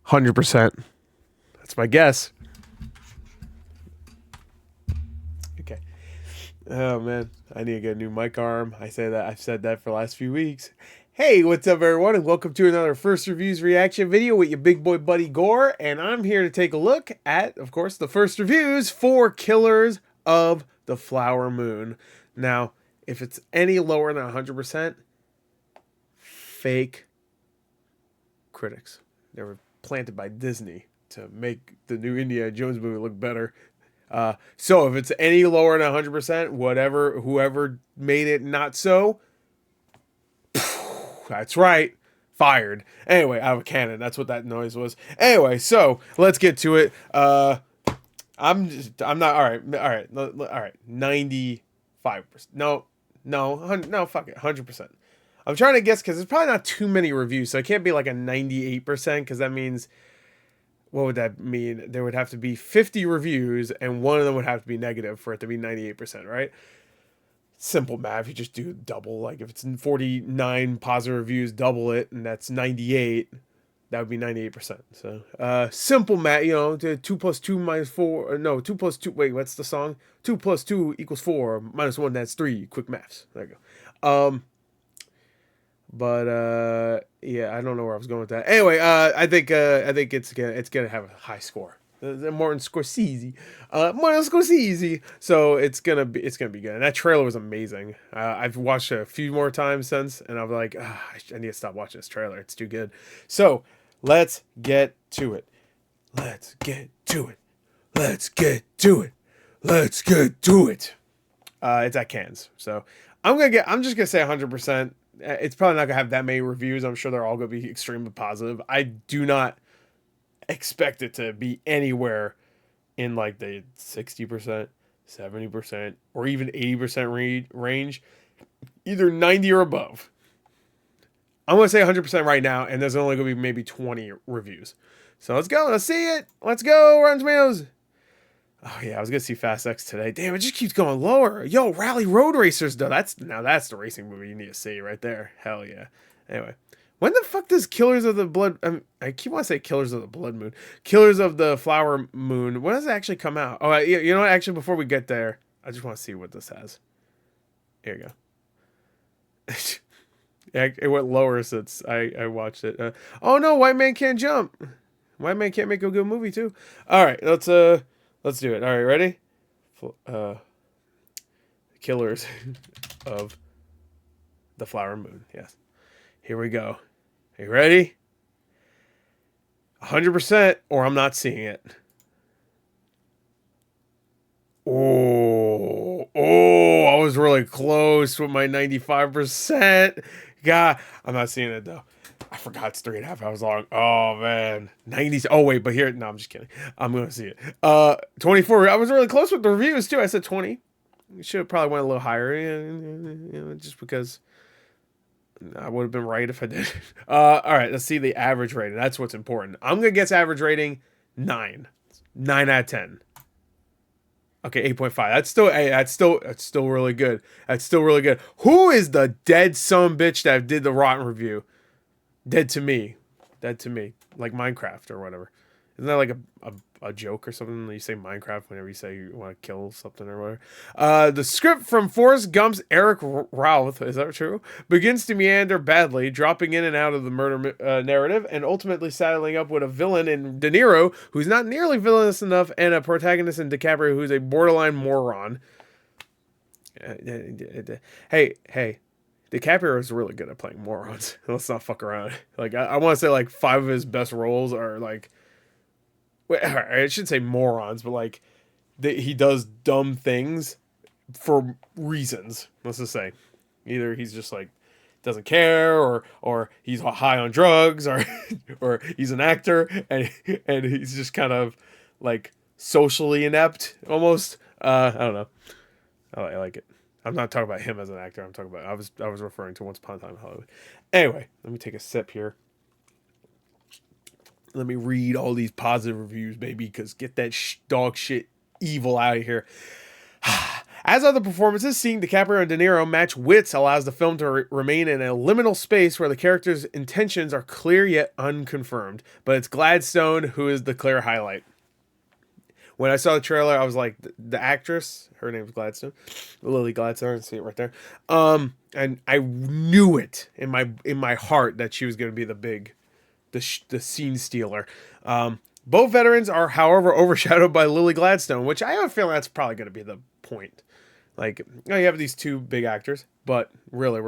100%. That's my guess. Okay. Oh man, I need to get a new mic arm. I've said that for the last few weeks. Hey, what's up everyone, and welcome to another First Reviews reaction video with your big boy buddy Gore, and I'm here to take a look at, of course, the first reviews for Killers of the Flower Moon. Now, if it's any lower than 100%, fake critics. They were planted by Disney to make the new Indiana Jones movie look better. So if it's any lower than 100%, whoever made it not so, that's right, fired. Anyway, I have a cannon. That's what that noise was. Anyway, so let's get to it. I'm not, all right. 95%. No, fuck it, 100%. I'm trying to guess because there's probably not too many reviews, so it can't be like a 98% because that means, what would that mean? There would have to be 50 reviews and one of them would have to be negative for it to be 98%, right? Simple math. You just do double. Like if it's 49 positive reviews, double it, and that's 98. That would be 98%. So, simple math, 2 plus 2 minus 4. No, 2 plus 2. Wait, what's the song? 2 plus 2 equals 4. Minus 1, that's 3. Quick maths. There you go. Yeah, I don't know where I was going with that. Anyway, I think it's gonna have a high score. Martin Scorsese. So it's gonna be good. And that trailer was amazing. I've watched it a few more times since, and I'm like, I need to stop watching this trailer. It's too good. So let's get to it. Let's get to it. Let's get to it. Let's get to it. It's at Cannes, so I'm just gonna say 100%. It's probably not gonna have that many reviews. I'm sure they're all gonna be extremely positive. I do not expect it to be anywhere in like the 60%, 70%, or even 80% range. Either 90 or above. I'm gonna say 100% right now, and there's only gonna be maybe 20 reviews. So let's go. Let's see it. Let's go. Rotten Tomatoes. Oh yeah, I was gonna see Fast X today. Damn, it just keeps going lower. Yo, Rally Road Racers though. That's the racing movie you need to see right there. Hell yeah. Anyway, when the fuck does Killers of the Blood? I keep wanting to say Killers of the Blood Moon. Killers of the Flower Moon. When does it actually come out? Oh, you know what? Actually, before we get there, I just want to see what this has. Here you go. Yeah, it went lower since I watched it. Oh no, White Man Can't Jump. White Man Can't Make a Good Movie too. All right, let's do it. All right, ready? Killers of the Flower Moon. Yes. Here we go. Are you ready? 100% or I'm not seeing it. I was really close with my 95%. God, I'm not seeing it though. I forgot it's 3.5 hours long. Oh man, 90s. Oh wait, but here, no, I'm just kidding. I'm gonna see it. 24. I was really close with the reviews too. I said 20. Should have probably went a little higher, just because I would have been right if I did. All right, let's see the average rating. That's what's important. I'm gonna guess average rating 9. 9 out of 10. Okay, 8.5. That's still really good. That's still really good. Who is the dead son bitch that did the rotten review? Dead to me. Like Minecraft or whatever. Isn't that like a joke or something? You say Minecraft whenever you say you want to kill something or whatever. The script from Forrest Gump's Eric Routh, is that true? Begins to meander badly, dropping in and out of the murder narrative, and ultimately saddling up with a villain in De Niro, who's not nearly villainous enough, and a protagonist in DiCaprio, who's a borderline moron. Hey. DiCaprio is really good at playing morons. Let's not fuck around. Like, I want to say, like, 5 of his best roles are, like... Wait, I should say morons, but, like, he does dumb things for reasons. Let's just say. Either he's just, like, doesn't care, or he's high on drugs, or he's an actor, and he's just kind of, like, socially inept, almost. I don't know. I like it. I'm not talking about him as an actor. I'm talking about I was referring to Once Upon a Time in Hollywood. Anyway, let me take a sip here. Let me read all these positive reviews, baby, because get that dog shit evil out of here. As are the performances, seeing DiCaprio and De Niro match wits allows the film to remain in a liminal space where the characters' intentions are clear yet unconfirmed. But it's Gladstone who is the clear highlight. When I saw the trailer, I was like, the actress, her name is Gladstone, Lily Gladstone. I can see it right there. And I knew it in my heart that she was going to be the scene stealer. Both veterans are, however, overshadowed by Lily Gladstone, which I have a feeling that's probably going to be the point. Like, you have these two big actors, but really,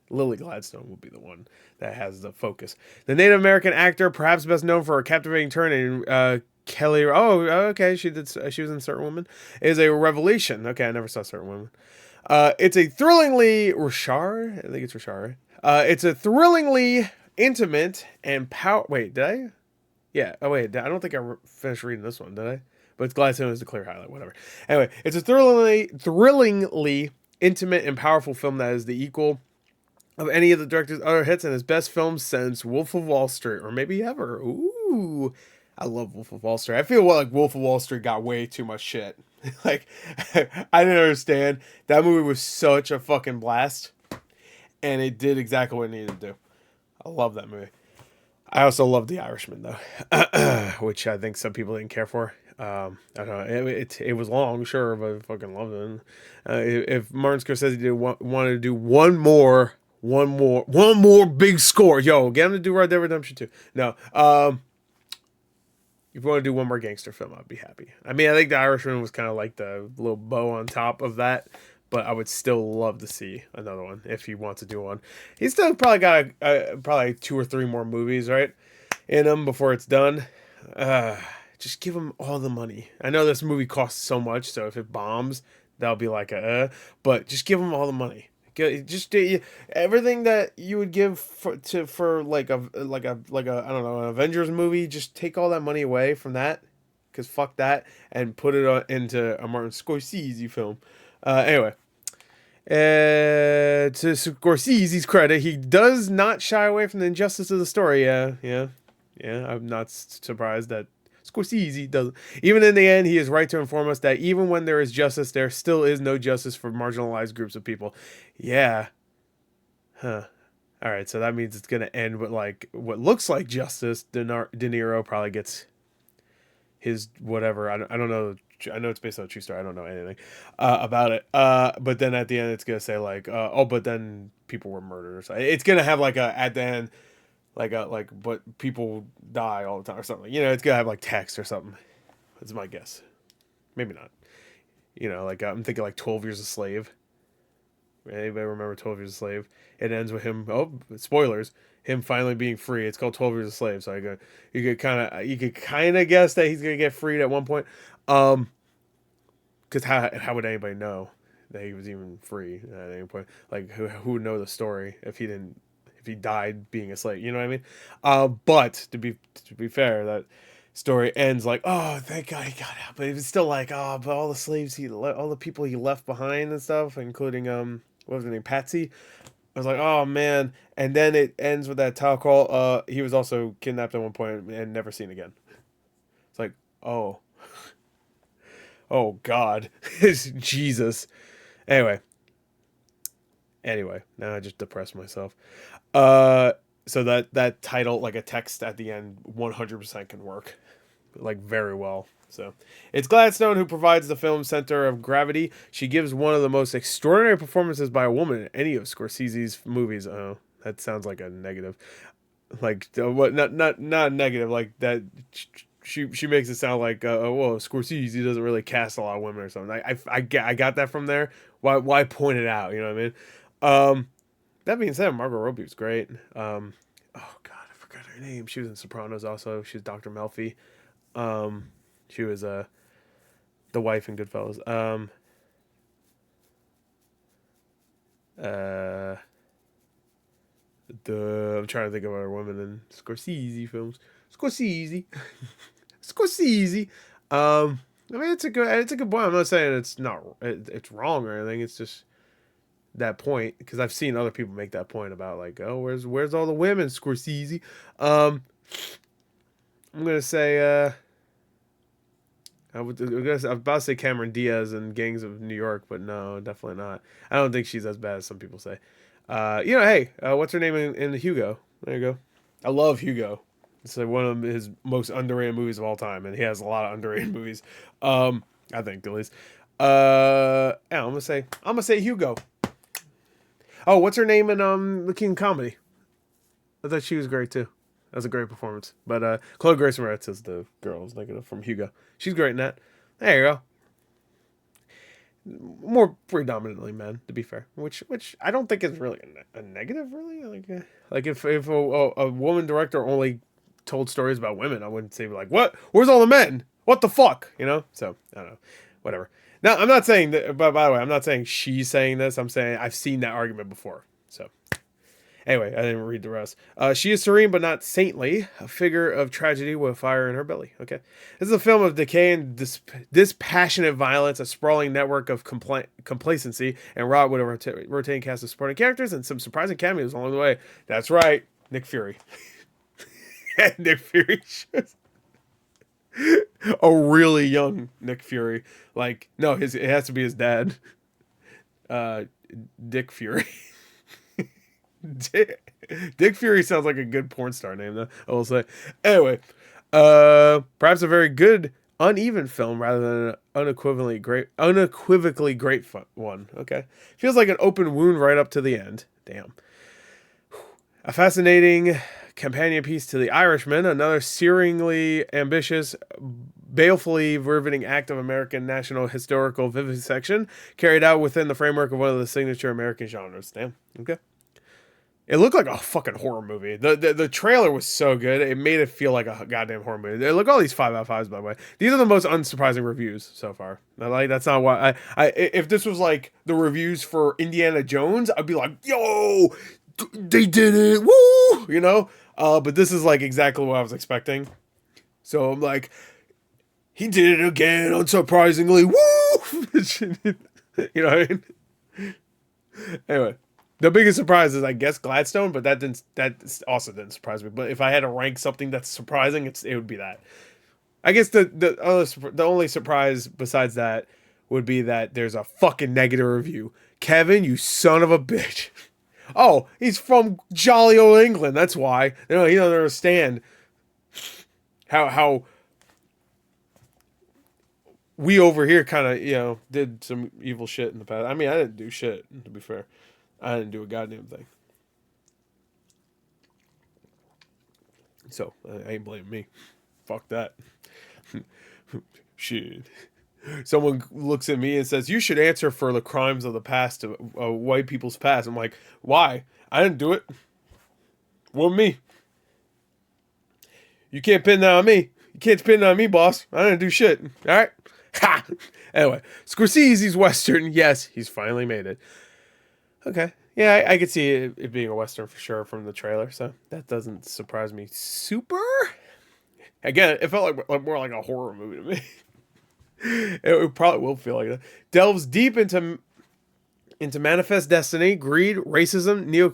Lily Gladstone will be the one that has the focus. The Native American actor, perhaps best known for her captivating turn in Kelly. Oh, okay, she was in Certain Woman. Is a revelation. Okay, I never saw Certain Woman. It's a thrillingly Rashar. I think it's Rashar. It's a thrillingly intimate and Wait, did I? Yeah. Oh wait, I don't think I finished reading this one, did I? But it's Gladstone is the clear highlight. Whatever. Anyway, it's a thrillingly intimate and powerful film that is the equal of any of the director's other hits and his best film since Wolf of Wall Street, or maybe ever. Ooh, I love Wolf of Wall Street. I feel like Wolf of Wall Street got way too much shit. Like, I didn't understand. That movie was such a fucking blast, and it did exactly what it needed to do. I love that movie. I also love The Irishman, though, which I think some people didn't care for. I don't know. It was long, sure, but I fucking loved it. If Martin Scorsese wanted to do one more big score, yo, get him to do Red Dead Redemption 2. No, if you want to do one more gangster film, I'd be happy. I mean, I think The Irishman was kind of like the little bow on top of that, but I would still love to see another one if he wants to do one. He's still probably got probably 2 or 3 more movies, right, in him before it's done. Just give him all the money. I know this movie costs so much, so if it bombs, that'll be like but just give him all the money. Just everything that you would give for like a I don't know, an Avengers movie. Just take all that money away from that, because fuck that, and put it into a Martin Scorsese film. Anyway, to Scorsese's credit, he does not shy away from the injustice of the story. Yeah. I'm not surprised that Scorsese doesn't. Even in the end, he is right to inform us that even when there is justice, there still is no justice for marginalized groups of people. Yeah. Huh. All right, so that means it's gonna end with like what looks like justice. De Niro probably gets his whatever. I don't know. I know it's based on a true story. I don't know anything about it. But then at the end, it's gonna say like, but then people were murdered or something. It's gonna have like at the end, but people die all the time or something. It's gonna have like text or something. That's my guess. Maybe not. Like I'm thinking like 12 Years a Slave. Anybody remember 12 Years a Slave? It ends with him. Oh, spoilers! Him finally being free. It's called 12 Years a Slave. So you could kind of guess that he's gonna get freed at one point. Because how would anybody know that he was even free at any point? Like who would know the story if he died being a slave? You know what I mean? But to be fair, that story ends like, oh, thank God he got out. But it was still like, oh, but all the slaves all the people he left behind and stuff, including what was her name, Patsy. I was like, oh man. And then it ends with that title call. He was also kidnapped at one point and never seen again. It's like, oh God, Jesus. Anyway, now I just depressed myself. So that title, like a text at the end, 100% can work, like very well. So it's Gladstone who provides the film's center of gravity. She gives one of the most extraordinary performances by a woman in any of Scorsese's movies. Oh, that sounds like a negative. Like what? Not negative. Like that. She makes it sound like well, Scorsese doesn't really cast a lot of women or something. I got that from there. Why point it out? You know what I mean? That being said, Margot Robbie was great. Oh God, I forgot her name. She was in Sopranos also. She was Dr. Melfi. She was the wife in Goodfellas. I'm trying to think of other women in Scorsese films. Scorsese. I mean, it's a good point. I'm not saying it's wrong or anything. It's just that point, because I've seen other people make that point about like, oh, where's all the women, Scorsese. I'm gonna say I was about to say Cameron Diaz and Gangs of New York, but no, definitely not. I don't think she's as bad as some people say. Hey, what's her name in Hugo? There you go. I love Hugo. It's like one of his most underrated movies of all time, and he has a lot of underrated movies. I think at least. Yeah, I'm gonna say Hugo. Oh, what's her name in The King Comedy? I thought she was great too. That was a great performance. But Chloe Grace Moretz is the girl I was thinking of from Hugo. She's great in that. There you go. More predominantly men, to be fair. Which I don't think is really a negative, really. Like if a woman director only told stories about women, I wouldn't say like, what? Where's all the men? What the fuck? You know? So I don't know. Whatever. Now I'm not saying that. But by the way, I'm not saying she's saying this. I'm saying I've seen that argument before. So. Anyway, I didn't read the rest. She is serene but not saintly, a figure of tragedy with fire in her belly. Okay. This is a film of decay and dispassionate violence, a sprawling network of complacency, and wrought with a rotating cast of supporting characters and some surprising cameos along the way. That's right, Nick Fury. Nick Fury. A really young Nick Fury. Like, no, it has to be his dad. Dick Fury. Dick Fury sounds like a good porn star name, though, I will say. Anyway, perhaps a very good, uneven film rather than an unequivocally great one. Okay, feels like an open wound right up to the end. Damn. A fascinating companion piece to The Irishman, another searingly ambitious, balefully riveting act of American national historical vivisection, carried out within the framework of one of the signature American genres. Damn. Okay. It looked like a fucking horror movie. The trailer was so good. It made it feel like a goddamn horror movie. Look at all these 5 out of 5s, by the way. These are the most unsurprising reviews so far. That's not why if this was like the reviews for Indiana Jones, I'd be like, yo, they did it. Woo! You know? But this is like exactly what I was expecting. So I'm like, he did it again, unsurprisingly. Woo! You know what I mean? Anyway. The biggest surprise is, I guess, Gladstone, but that also didn't surprise me. But if I had to rank something that's surprising, it would be that. I guess the only surprise besides that would be that there's a fucking negative review. Kevin, you son of a bitch. Oh, he's from jolly old England. That's why. He doesn't understand how we over here kind of, did some evil shit in the past. I mean, I didn't do shit, to be fair. I didn't do a goddamn thing. So, I ain't blaming me. Fuck that. Shit. Someone looks at me and says, you should answer for the crimes of the past, white people's past. I'm like, why? I didn't do it. Wasn't me. You can't pin that on me. You can't pin that on me, boss. I didn't do shit. All right? Ha! Anyway, Scorsese's Western. Yes, he's finally made it. Okay. Yeah, I could see it being a Western for sure from the trailer, so that doesn't surprise me super. Again, it felt like more like a horror movie to me. It probably will feel like that. Delves deep into manifest destiny, greed, racism,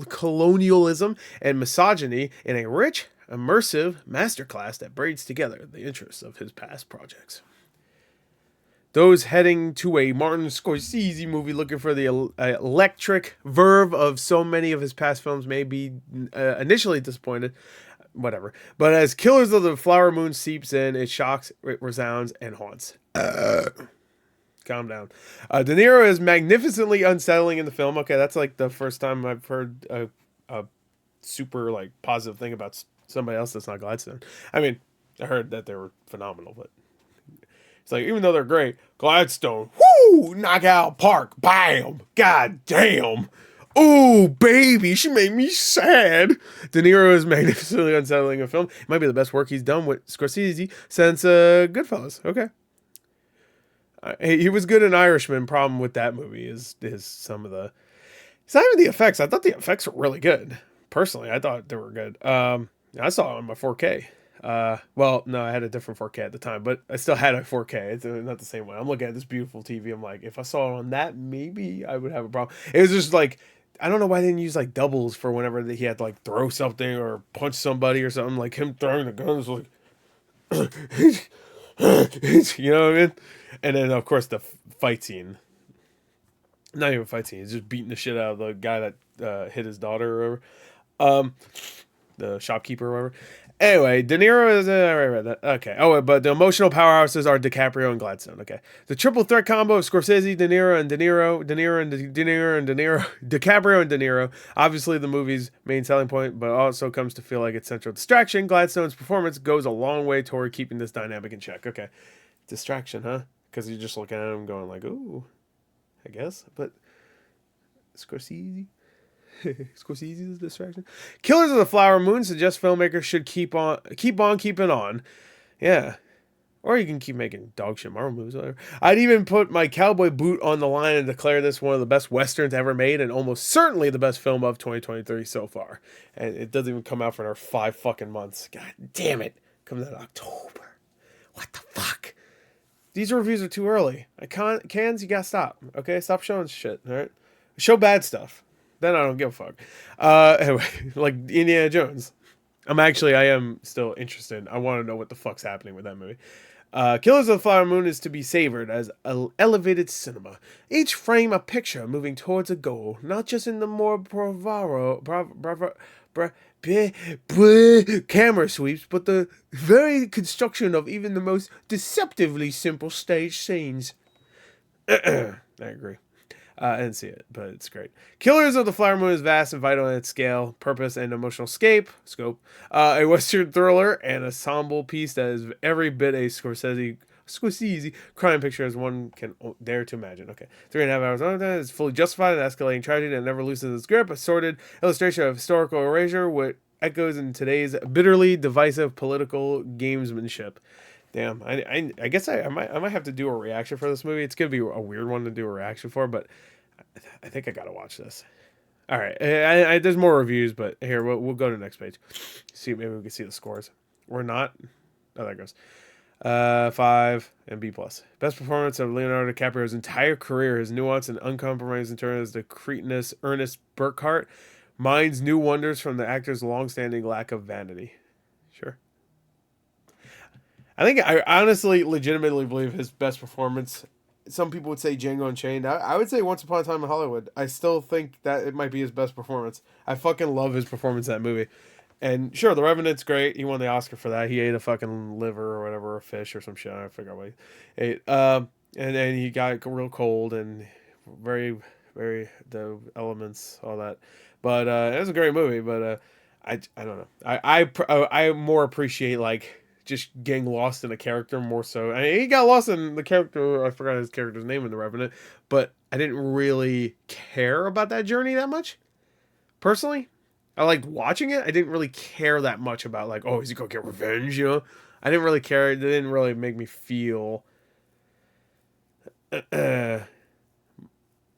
colonialism, and misogyny in a rich, immersive masterclass that braids together the interests of his past projects. Those heading to a Martin Scorsese movie looking for the electric verve of so many of his past films may be initially disappointed. Whatever. But as Killers of the Flower Moon seeps in, it shocks, it resounds, and haunts. Calm down. De Niro is magnificently unsettling in the film. Okay, that's like the first time I've heard a super like positive thing about somebody else that's not Gladstone. I mean, I heard that they were phenomenal, but it's like, even though they're great, Gladstone, whoo, knockout park, bam, god damn. Oh, baby, she made me sad. De Niro is magnificently unsettling in film. It might be the best work he's done with Scorsese since Goodfellas. Okay. He was good in Irishman. Problem with that movie is some of the... It's not even the effects. I thought the effects were really good. Personally, I thought they were good. I saw it on my 4K. Well, no, I had a different 4K at the time, but I still had a 4K. It's not the same way. I'm looking at this beautiful TV. I'm like, if I saw it on that, maybe I would have a problem. It was just like, I don't know why they didn't use like doubles for whenever he had to like throw something or punch somebody or something. Like him throwing the gun was like, You know what I mean? And then of course the fight scene. Not even fight scene. He's just beating the shit out of the guy that hit his daughter or whatever. Um, the shopkeeper or whatever. Anyway, De Niro is okay. Oh, but the emotional powerhouses are DiCaprio and Gladstone. Okay, the triple threat combo of Scorsese, De Niro, and De Niro, De Niro, and De Niro, and De Niro, DiCaprio and De Niro. Obviously, the movie's main selling point, but also comes to feel like its central distraction. Gladstone's performance goes a long way toward keeping this dynamic in check. Okay, distraction, huh? Because you're just looking at him going like, "Ooh, I guess," but Scorsese. Scorsese's distraction. Killers of the Flower Moon suggests filmmakers should keep on keeping on. Yeah. Or you can keep making dog shit Marvel movies, whatever. I'd even put my cowboy boot on the line and declare this one of the best westerns ever made and almost certainly the best film of 2023 so far. And it doesn't even come out for another 5 fucking months. God damn it. Comes out in October. What the fuck? These reviews are too early. Cans, you gotta stop. Okay? Stop showing shit, alright? Show bad stuff. Then I don't give a fuck. Anyway, like Indiana Jones. I am still interested. I want to know what the fuck's happening with that movie. Killers of the Flower Moon is to be savored as elevated cinema. Each frame a picture moving towards a goal, not just in the more camera sweeps, but the very construction of even the most deceptively simple stage scenes. I agree. I didn't see it, but it's great. Killers of the Flower Moon is vast and vital in its scale, purpose, and emotional scope. A Western thriller and ensemble piece that is every bit a Scorsese crime picture as one can dare to imagine. Okay, 3.5 hours is fully justified in escalating tragedy that never loosens its grip. A sordid illustration of historical erasure, with echoes in today's bitterly divisive political gamesmanship. Damn, I guess I might have to do a reaction for this movie. It's gonna be a weird one to do a reaction for, but I think I gotta watch this. All right, there's more reviews, but here we'll go to the next page. See, maybe we can see the scores. We're not. Oh, there it goes. 5 and B plus. Best performance of Leonardo DiCaprio's entire career. His nuance and uncompromising turn as the cretinous Ernest Burkhart mines new wonders from the actor's long-standing lack of vanity. Sure. I honestly, legitimately believe his best performance. Some people would say Django Unchained. I would say Once Upon a Time in Hollywood. I still think that it might be his best performance. I fucking love his performance in that movie. And sure, The Revenant's great. He won the Oscar for that. He ate a fucking liver or whatever, a fish or some shit. I forgot what he ate. And then he got real cold and very, very, the elements, all that. But it was a great movie. But I don't know. I more appreciate like just getting lost in a character more so. I mean, he got lost in the character. I forgot his character's name in The Revenant, but I didn't really care about that journey that much. Personally, I liked watching it. I didn't really care that much about like, oh, is he gonna get revenge? You know, I didn't really care. It didn't really make me feel. I don't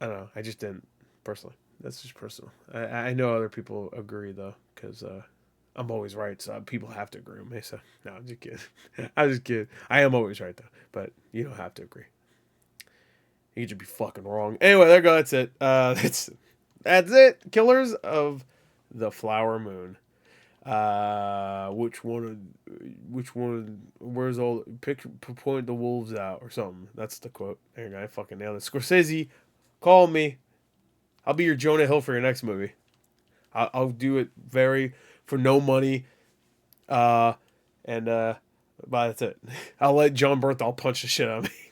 know. I just didn't personally. That's just personal. I know other people agree though, because I'm always right, so people have to agree with me. So no, I'm just kidding. I'm just kidding. I am always right though, but you don't have to agree. You could just be fucking wrong. Anyway, there you go. That's it. That's it. Killers of the Flower Moon. Which one? Where's all point the wolves out or something? That's the quote. There you go. I fucking nailed it. Scorsese, call me. I'll be your Jonah Hill for your next movie. I'll do it for no money. But that's it. I'll let John Berthal punch the shit out of me.